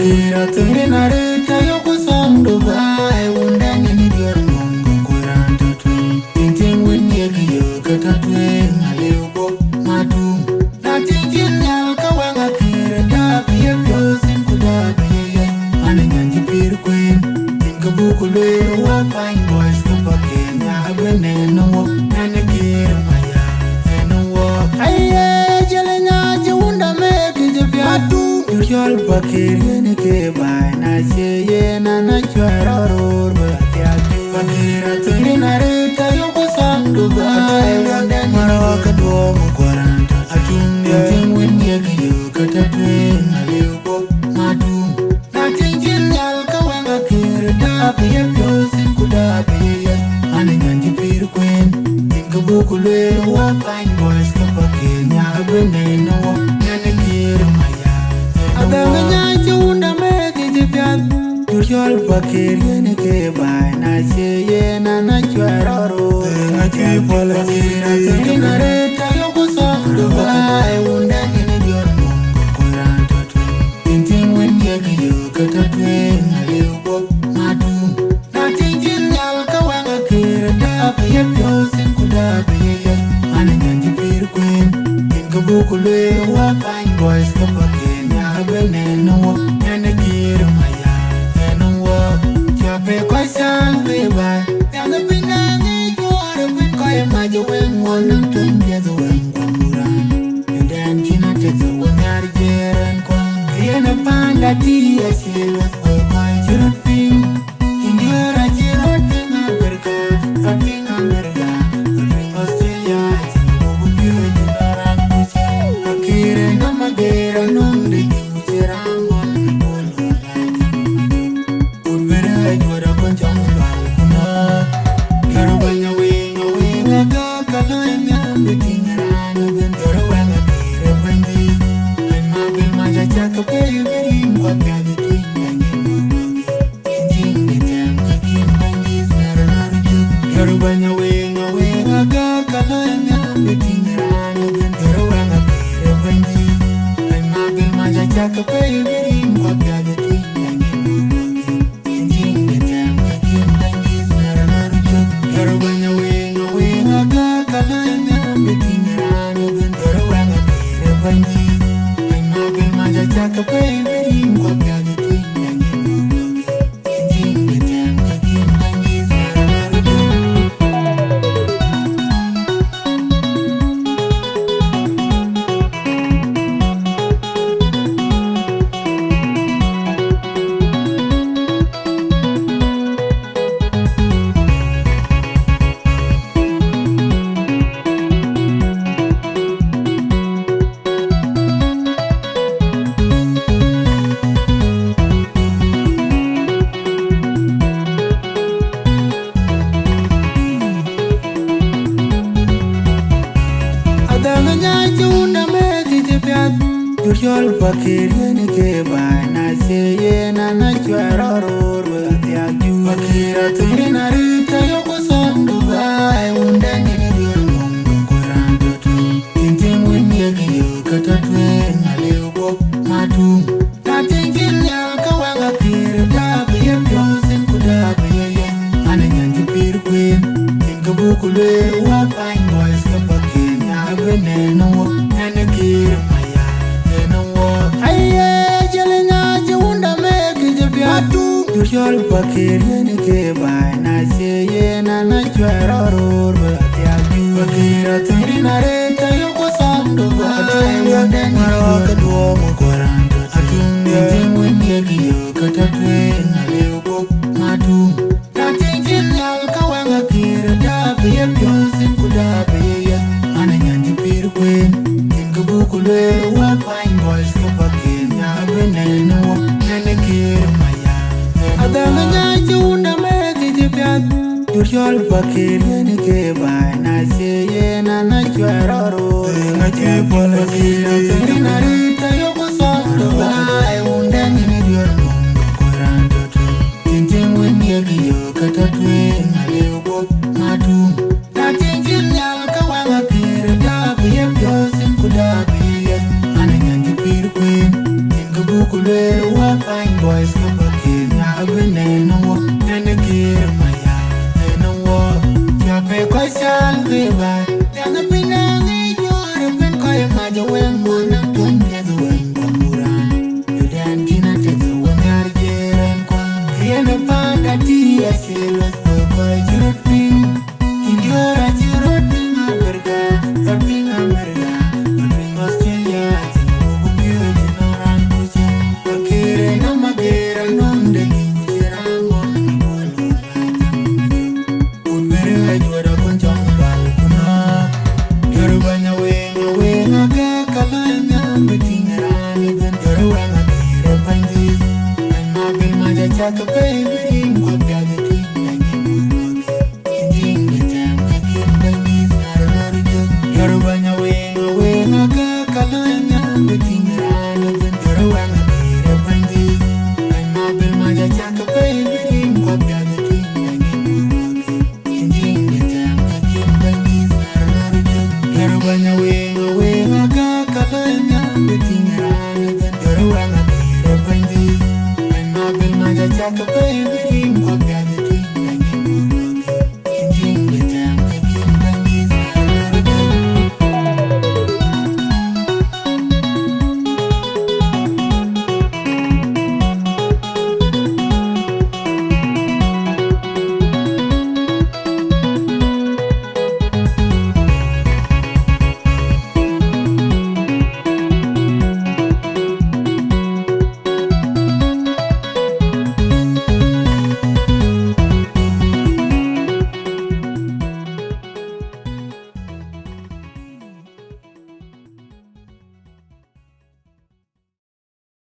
Pakeer turi narita yoko song Dubai undani ni Dior Mungu kuranta twi Tintin winyegi yo kata twi Ngaleubo madu Na tintin nyal kawang akira Dabi ya pyosin kudabi ya Ane nyanji pir queen Tinka buku lwero wa fine boys Kapakeer nyabe neno wo Nane kira maya Neno wo Aye jale nyaji unda meki jepiatu Yol Pakeer yene ke bai na cheye na chwara ror ba Pakeer turi narita yoko sang Dubai wanda maro ka Duom kwaranta atunde ting winyegi yo kata twi Ngaleubo madu na tingjin nyal ka wanga kir dabi ya pyosin kudabi ya Ane nyanji pir queen Tinka buku lwero wa fine boys ka Pakeer nyabe neno wo Nane kir maya Adanga nyanji unda meki jipiat Yol Pakeer yene ke bai na cheye na chwara ror Pakeer turi narita yoko song Dubai unda nini Dior Mungu kuranta twi Tintin winyegi yo kata twi Ngaleubo madu Na tintin nyal kawanga kira Dabi ya pyosin kudabi ya Ane nyanji pir queen Tinka buku lwero wa fine boys ka Pakeer nyabe neno wo Nene kira maya neno wo Chape kwa sang beba Yana pinangi juara pin Kaya maja weng wanang tumbia za weng kwa muran Yudan kina teza wanyari jeran kwa Kiyana panda tia shila Kwa chirut ping Indiora chirut ping Amerika Raping Amerika Raping Australia Bubu piu jinaran kuchi Pakire na magera nungdi Uchirangon Bolo lagi Udbera juara koncang kuna Kero banya wenga wenga Kakalo yang bikingaran Kero wenga kire bandi Ay mabil maja chaka peyu berim Kwa piadi tuing Nangin bubuki Injing ditem Kakin bandi Nara narujuk Kero banya wenga wenga Kakalo yang bikingaran Kero wenga kire bandi Ay mabil maja chaka peyu berim Kwa piadi tuing Nangin bubuki Injing ditem Kakin bandi Nara narujuk Kero banya wenga wenga Kakalo yang bikingaran Kero wenga kire bandi Ay mabil maja chaka peyu berim Kwa piadi tuing Nangin bubuki Injing ditem Kakin bandi Nara narujuk Adanga nyanji unda meki jipiat Yol Pakeer yene ke bai na cheye na chwara ror ba Pakeer turi narita yoko song Dubai unda nini Dior Mungu kuranta twi Tintin winyegi yo kata twi Ngaleubo madu Na tintin nyal kawanga kira Dabi ya pyosin kudabi ya Ane nyanji pir queen Tinka buku lwero wa fine boys ka Pakeer nyabe neno wo Nene kira maya neno wo Aye jale nyaji unda meki jepiatu Yol Pakeer yene ke bai na cheye na chwara ror ba Pakeer turi narita yoko song Dubai wanda maro ka Duom kwaranta atunde ting winyegi yo kata twi Ngaleubo madu Na tintin nyal kawanga kira Dabi ya pyosin kudabi ya Ane nyanji pir queen Tinka buku lwero wa fine boys ka Pakeer nyabe neno wo Nene kira maya Adanga nyanji unda meki jipiat Yol Pakeer yene ke bai na cheye na chwara ror Pakeer turi narita yoko song Dubai unda nini Dior Mungu kuranta twi Tintin winyegi yo kata twi Ngaleubo madu Na tintin nyal kawanga kira Dabi ya pyosin kudabi ya Ane nyanji pir queen Tinka buku lwero wa fine boys come back in. I've been in no war, and a kid in my yard, and no war. You're very quite shallow, baby. Young up in the you're been quite a major when one up to the way. You dance in a table when you're here and come. Create a band at the SLS, boy, you're a thing. In your at your thing, America, a thing, America, a thing, Australia. Baby,